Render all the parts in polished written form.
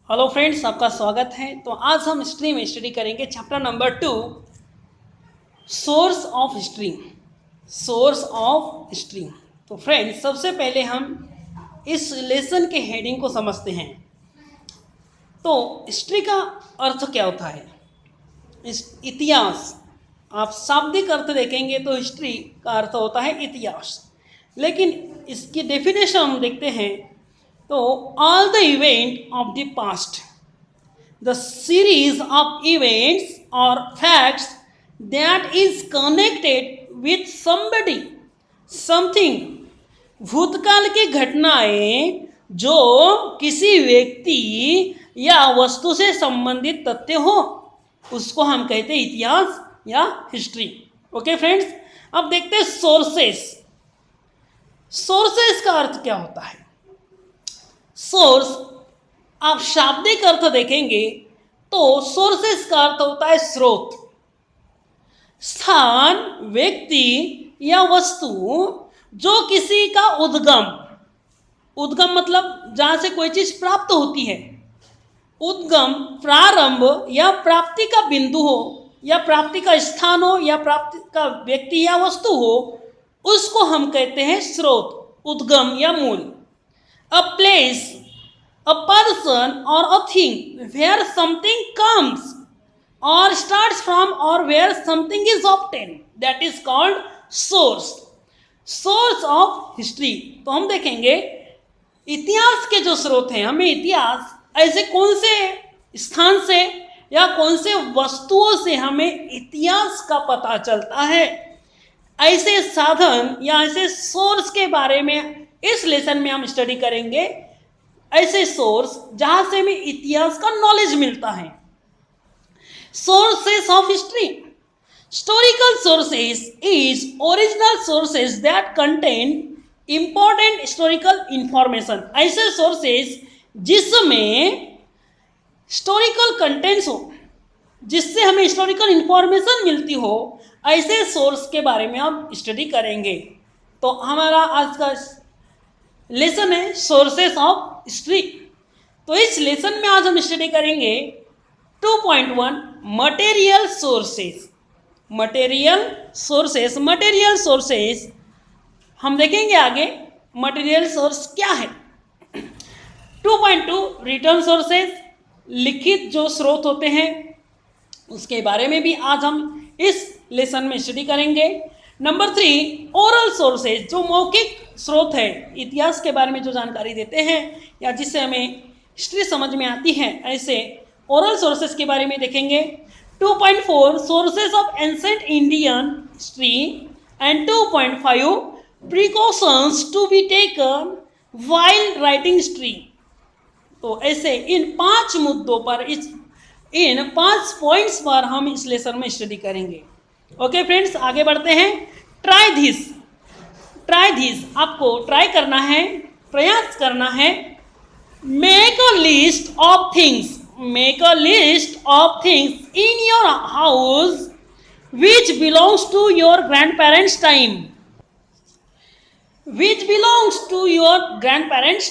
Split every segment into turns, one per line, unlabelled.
Hello friends, आपका स्वागत है। तो आज हम हिस्ट्री में स्टडी करेंगे chapter number 2, source of history. Source of history. तो फ्रेंड्स, सबसे पहले हम इस लेसन के हेडिंग को समझते हैं। तो हिस्ट्री का अर्थ क्या होता है? इतिहास। आप शाब्दिक अर्थ देखेंगे तो हिस्ट्री का अर्थ होता है इतिहास, लेकिन इसकी डेफिनेशन हम देखते हैं तो all the event of the past, the series of events और facts that is connected with somebody something. भूतकाल की घटनाएं जो किसी व्यक्ति या वस्तु से संबंधित तथ्य हो, उसको हम कहते हैं इतिहास या हिस्ट्री। ओके फ्रेंड्स, अब देखते हैं सोर्सेस। सोर्सेस का अर्थ क्या होता है? सोर्स, आप शाब्दिक अर्थ देखेंगे तो सोर्सेस का अर्थ होता है स्रोत, स्थान, व्यक्ति या वस्तु जो किसी का उद्गम मतलब जहां से कोई चीज प्राप्त होती है। उद्गम, प्रारंभ या प्राप्ति का बिंदु हो, या प्राप्ति का स्थान हो, या प्राप्ति का व्यक्ति या वस्तु हो, उसको हम कहते हैं स्रोत, उद्गम या मूल। A place, a person or a thing where something comes or starts from or where something is obtained, that is called source. Source of history। तो हम देखेंगे इतिहास के जो स्रोत हैं, हमें इतिहास ऐसे कौन से स्थान से या कौन से वस्तुओं से हमें इतिहास का पता चलता है, ऐसे साधन या ऐसे सोर्स के बारे में इस लेसन में हम स्टडी करेंगे। ऐसे सोर्स जहां से हमें इतिहास का नॉलेज मिलता है। Sources of history. Historical sources is original sources that contain important historical information. ऐसे सोर्सेस जिसमें हिस्टोरिकल कंटेंट्स हो, जिससे हमें हिस्टोरिकल इंफॉर्मेशन मिलती हो, ऐसे सोर्स के बारे में हम स्टडी करेंगे। तो हमारा आज का लेसन है सोर्सेस ऑफ हिस्ट्री। तो इस लेसन में आज हम स्टडी करेंगे 2.1 मटेरियल सोर्सेस। मटेरियल सोर्सेस हम देखेंगे आगे मटेरियल सोर्स क्या है। 2.2 रिटर्न सोर्सेस, लिखित जो स्रोत होते हैं उसके बारे में भी आज हम इस लेसन में स्टडी करेंगे। नंबर 3 ओरल सोर्सेज, जो मौखिक स्रोत है, इतिहास के बारे में जो जानकारी देते हैं या जिससे हमें हिस्ट्री समझ में आती है, ऐसे ओरल सोर्सेज के बारे में देखेंगे। 2.4 sources of ancient Indian history and 2.5 precautions to be taken while writing history. तो ऐसे इन 5 मुद्दों पर, इन 5 पॉइंट्स पर हम इस लेसन में स्टडी करेंगे। ओके फ्रेंड्स, आगे बढ़ते हैं। ट्राई दिस, आपको ट्राई करना है, प्रयास करना है। Make a list of things in your house which belongs to your grandparents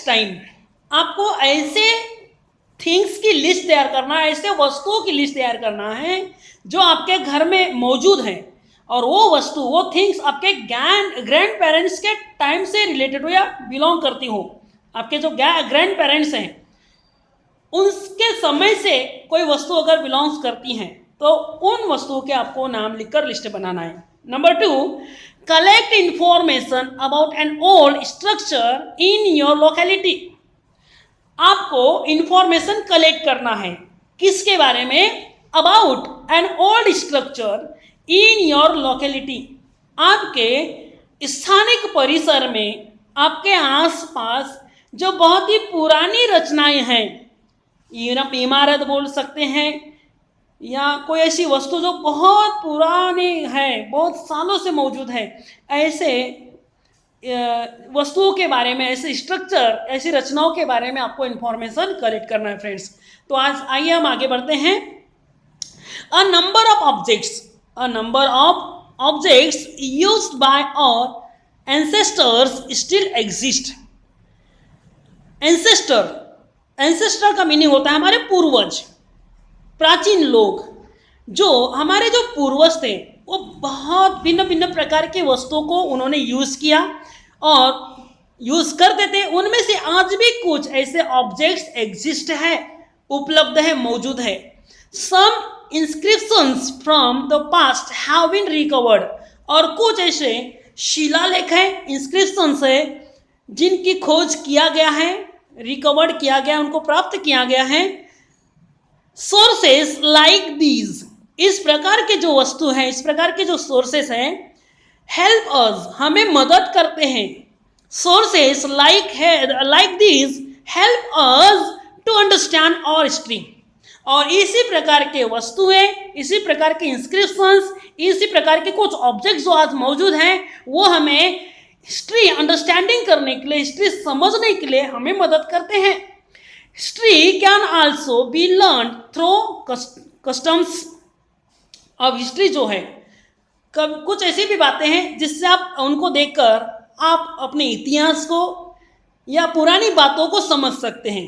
time. आपको ऐसे थिंग्स की लिस्ट तैयार करना है, ऐसे वस्तुओं की लिस्ट तैयार करना है जो आपके घर में मौजूद है, और वो वस्तु, वो थिंग्स आपके ग्रैंड पेरेंट्स के टाइम से रिलेटेड हो या बिलोंग करती हो। आपके जो ग्रैंड पेरेंट्स हैं उनके समय से कोई वस्तु अगर बिलोंग्स करती हैं तो उन वस्तुओं के आपको नाम लिखकर लिस्ट बनाना है। Number 2 collect information about an old structure in your locality. आपको इंफॉर्मेशन कलेक्ट करना है किसके बारे में? About an old structure in your locality. आपके स्थानिक परिसर में, आपके आसपास जो बहुत ही पुरानी रचनाएं हैं, इमारत बोल सकते हैं, या कोई ऐसी वस्तु जो बहुत पुरानी है, बहुत सालों से मौजूद है, ऐसे वस्तुओं के बारे में, ऐसे स्ट्रक्चर, ऐसी रचनाओं के बारे में आपको इंफॉर्मेशन कलेक्ट करना है फ्रेंड्स। तो आज आइए हम आगे बढ़ते हैं। A number of objects used by our ancestors still exist। Ancestor ancestor का मीनिंग होता है हमारे पूर्वज, प्राचीन लोग। जो हमारे जो पूर्वज थे वो बहुत भिन्न भिन्न प्रकार की वस्तुओं को उन्होंने यूज़ किया और यूज़ करते थे। उनमें से आज भी कुछ ऐसे ऑब्जेक्ट्स एग्जिस्ट है, उपलब्ध है, मौजूद है। Some inscriptions from the past have been recovered, और कुछ ऐसे शिलालेख हैं, इंस्क्रिप्शंस है जिनकी खोज किया गया है, रिकवर्ड किया गया, उनको प्राप्त किया गया है। सोर्सेस लाइक दीज, इस प्रकार के जो वस्तु है, इस प्रकार के जो सोर्सेस हैं, हेल्प अस, हमें मदद करते हैं। Sources like these help us to understand our history, और इसी प्रकार के वस्तुएं, इसी प्रकार के इंस्क्रिप्शंस, इसी प्रकार के कुछ ऑब्जेक्ट्स जो आज मौजूद हैं, वो हमें हिस्ट्री अंडरस्टैंडिंग करने के लिए, हिस्ट्री समझने के लिए हमें मदद करते हैं। History can also be learn through customs. अब हिस्ट्री जो है, कब कुछ ऐसी भी बातें हैं जिससे आप उनको देखकर आप अपने इतिहास को या पुरानी बातों को समझ सकते हैं।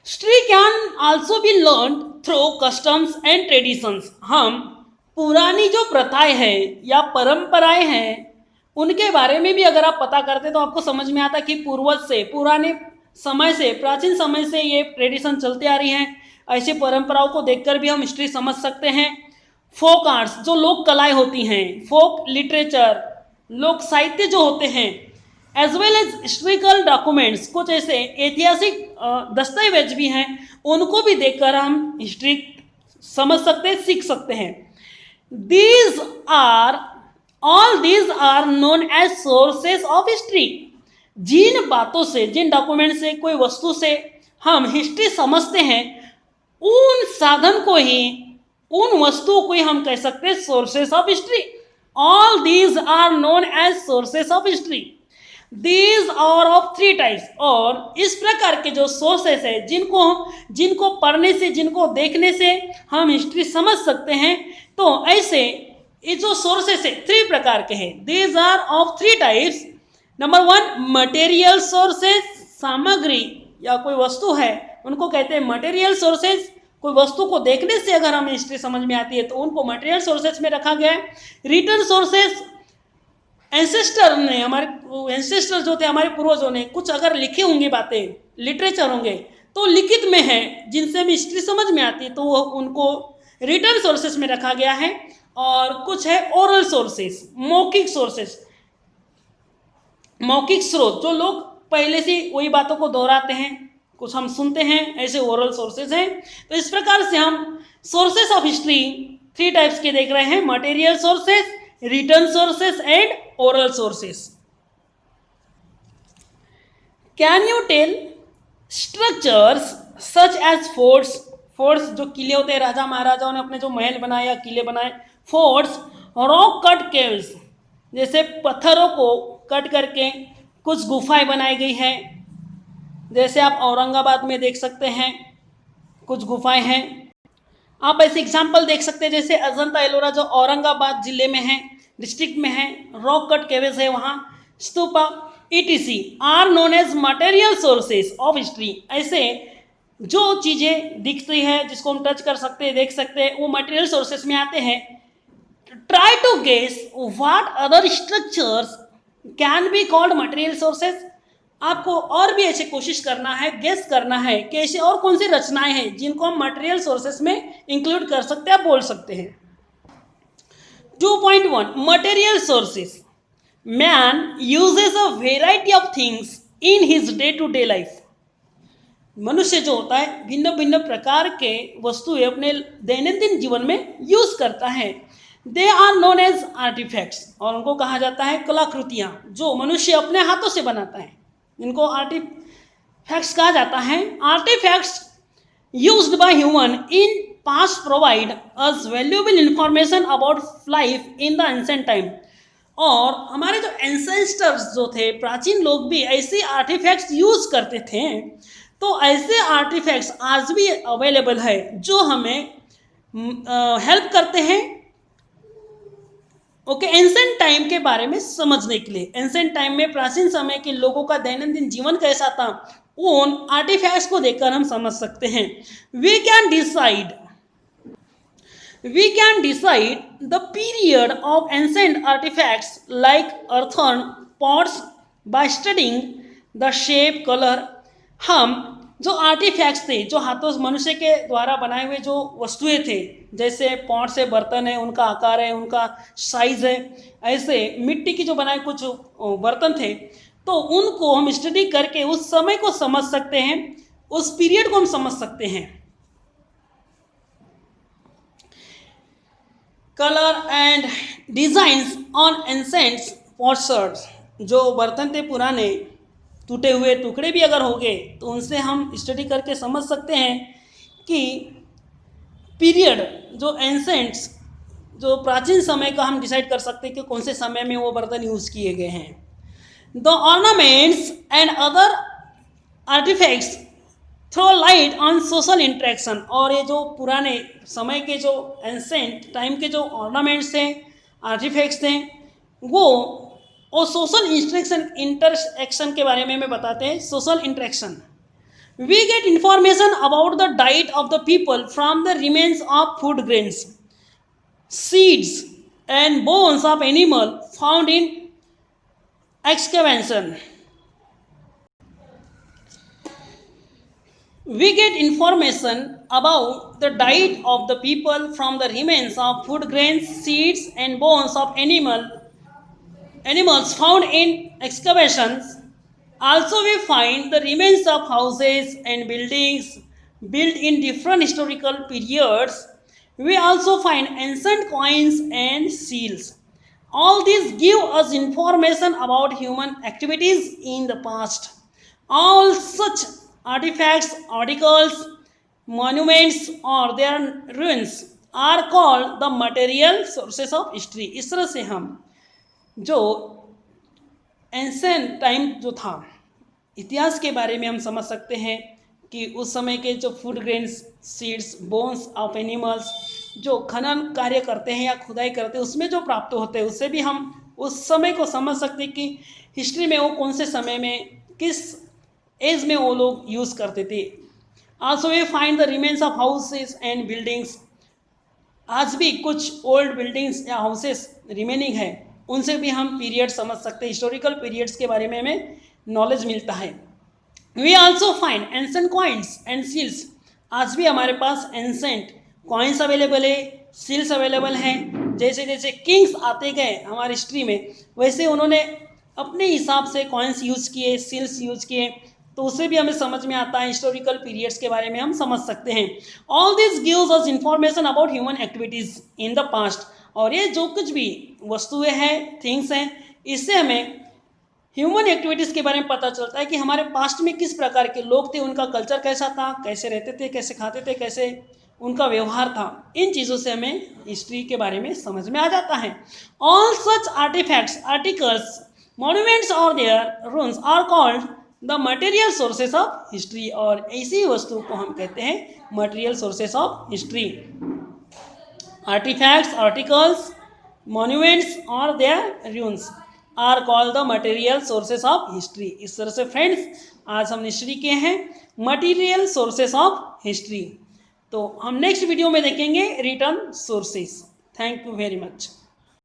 History can also be learn through customs and traditions. हम पुरानी जो प्रथाएं हैं या परंपराएं हैं उनके बारे में भी अगर आप पता करते तो आपको समझ में आता कि पूर्वज से, पुराने समय से, प्राचीन समय से ये ट्रेडिशन चलती आ रही हैं। ऐसी परंपराओं को देखकर भी हम हिस्ट्री समझ सकते हैं। फोक आर्ट्स, जो लोक कलाएं होती हैं, फोक लिटरेचर, लोक साहित्य जो होते हैं, as well as historical documents, कुछ ऐसे ऐतिहासिक दस्तावेज भी हैं, उनको भी देखकर हम हिस्ट्री समझ सकते हैं, सीख सकते हैं। All these are known as sources of history. जिन बातों से, जिन डॉक्यूमेंट से, कोई वस्तु से हम हिस्ट्री समझते हैं, उन साधन को ही, उन वस्तुओं को ही हम कह सकते हैं sources of history. All these are known as sources of history. These are of three types, और इस प्रकार के जो सोर्सेस है, जिनको पढ़ने से, जिनको देखने से हम हिस्ट्री समझ सकते हैं, तो ऐसे ये जो सोर्सेस है थ्री प्रकार के हैं। These are of three types. Number one, material sources, सामग्री या कोई वस्तु है उनको कहते हैं मटेरियल सोर्सेस। कोई वस्तु को देखने से अगर हमें हिस्ट्री समझ में आती है तो उनको मटेरियल सोर्सेस में रखा गया है। रिटन सोर्सेस, एंसेस्टर ने, हमारे एंसेस्टर जो थे, हमारे पूर्वजों ने कुछ अगर लिखे होंगे बातें, लिटरेचर होंगे तो लिखित में है, जिनसे हमें हिस्ट्री समझ में आती है, तो वो उनको रिटन सोर्सेस में रखा गया है। और कुछ है ओरल सोर्सेस, मौखिक सोर्सेस, मौखिक स्रोत, जो लोग पहले से वही बातों को दोहराते हैं, कुछ हम सुनते हैं, ऐसे ओरल सोर्सेज हैं। तो इस प्रकार से हम sources of history three types के देख रहे हैं: material sources, written sources and oral sources. Can you tell structures such as forts? Forts जो किले होते हैं, राजा महाराजाओं ने अपने जो महल बनाए या किले बनाए। फोर्ट्स, रॉक कट केव्स, जैसे पत्थरों को कट करके कुछ गुफाएं बनाई गई है, जैसे आप औरंगाबाद में देख सकते हैं कुछ गुफाएं हैं। आप ऐसे एग्जाम्पल देख सकते हैं, जैसे अजंता एलोरा जो औरंगाबाद जिले में है, डिस्ट्रिक्ट में है, रॉक कट केव्स है वहाँ, stupa etc are known as material sources of history. ऐसे जो चीज़ें दिखती है, जिसको हम टच कर सकते हैं, देख सकते हैं, वो मटेरियल सोर्सेस में आते हैं। Try to guess what other structures can be called material sources. आपको और भी ऐसे कोशिश करना है, गेस करना है कि ऐसे और कौन सी रचनाएं हैं जिनको हम मटेरियल सोर्सेस में इंक्लूड कर सकते हैं, बोल सकते हैं। 2.1 material sources. Man uses a variety of things in his day to day life. मनुष्य जो होता है भिन्न भिन्न प्रकार के वस्तुएं अपने दैनंदिन जीवन में यूज करता है। They are known as artifacts, और उनको कहा जाता है कलाकृतियाँ, जो मनुष्य अपने हाथों से बनाता है, इनको आर्टिफैक्ट्स कहा जाता है। Artifacts used by human in past provide us valuable information about life in the ancient time. और हमारे जो एंसेस्टर्स जो थे, प्राचीन लोग भी ऐसे आर्टिफैक्ट्स यूज करते थे। तो ऐसे आर्टिफैक्ट्स आज भी अवेलेबल है जो हमें हेल्प करते हैं एंसेंट टाइम के बारे में समझने के लिए। एंसेंट टाइम में प्राचीन समय के लोगों का दैनंदिन जीवन कैसा था उन आर्टिफैक्ट्स को देखकर हम समझ सकते हैं। We can decide the period of ancient artifacts like earthen pots by studying the shape colour. हम जो आर्टिफैक्ट्स थे, जो हाथों मनुष्य के द्वारा बनाए हुए जो वस्तुएं थे, जैसे पॉट से बर्तन है, उनका आकार है, उनका साइज है, ऐसे मिट्टी की जो बनाए कुछ बर्तन थे, तो उनको हम स्टडी करके उस समय को समझ सकते हैं, उस पीरियड को हम समझ सकते हैं। Colour and designs on ancients pots, जो बर्तन थे पुराने, टूटे हुए टुकड़े भी अगर हो गए तो उनसे हम स्टडी करके समझ सकते हैं कि पीरियड जो एंसेंट्स, जो प्राचीन समय का हम डिसाइड कर सकते हैं कि कौन से समय में वो बर्तन यूज़ किए गए हैं। The ornaments and other artifacts throw light on social interaction. और ये जो पुराने समय के जो एंसेंट टाइम के जो ऑर्नामेंट्स थे, आर्टिफैक्ट्स थे, वो और सोशल इंटरेक्शन के बारे में हमें बताते हैं। Social interaction, we get information about the diet of the people from the remains of food grains, seeds and bones of animal found in excavation. We get information about the diet of the people from the remains of food grains, seeds and bones of animals found in excavations. Also we find the remains of houses and buildings built in different historical periods. We also find ancient coins and seals. All these give us information about human activities in the past. All such artifacts, articles, monuments or their ruins are called the material sources of history. इस तरह से हम जो ancient time जो था, इतिहास के बारे में हम समझ सकते हैं कि उस समय के जो food grains, seeds, bones of animals जो खनन कार्य करते हैं या खुदाई करते हैं, उसमें जो प्राप्त होते हैं, उससे भी हम उस समय को समझ सकते हैं कि हिस्ट्री में वो कौन से समय में, किस एज में वो लोग यूज़ करते थे। Also we find the remains of houses and buildings. आज भी कुछ ओल्ड बिल्डिंग्स या हाउसेस रिमेनिंग है, उनसे भी हम पीरियड समझ सकते हैं, हिस्टोरिकल पीरियड्स के बारे में हमें नॉलेज मिलता है। We also find ancient coins and seals. आज भी हमारे पास एंसेंट कॉइन्स अवेलेबल है, सील्स अवेलेबल हैं। जैसे जैसे किंग्स आते गए हमारी हिस्ट्री में, वैसे उन्होंने अपने हिसाब से कॉइन्स यूज़ किए, सील्स यूज़ किए, तो उससे भी हमें समझ में आता है, हिस्टोरिकल पीरियड्स के बारे में हम समझ सकते हैं। All this gives us information about human activities in the past. और ये जो कुछ भी वस्तुएं हैं, थिंग्स हैं, इससे हमें ह्यूमन एक्टिविटीज़ के बारे में पता चलता है कि हमारे पास्ट में किस प्रकार के लोग थे, उनका कल्चर कैसा था, कैसे रहते थे, कैसे खाते थे, कैसे उनका व्यवहार था। इन चीज़ों से हमें हिस्ट्री के बारे में समझ में आ जाता है। All such artefacts, articles, monuments और their ruins are called the material sources of history. और ऐसी वस्तु को हम कहते हैं material sources of history. Artefacts, articles, monuments और their ruins are called the material sources of history. इस तरह से फ्रेंड्स आज हम हिस्ट्री के हैं मटेरियल सोर्सेस ऑफ हिस्ट्री। तो हम नेक्स्ट वीडियो में देखेंगे return sources. Thank you very much.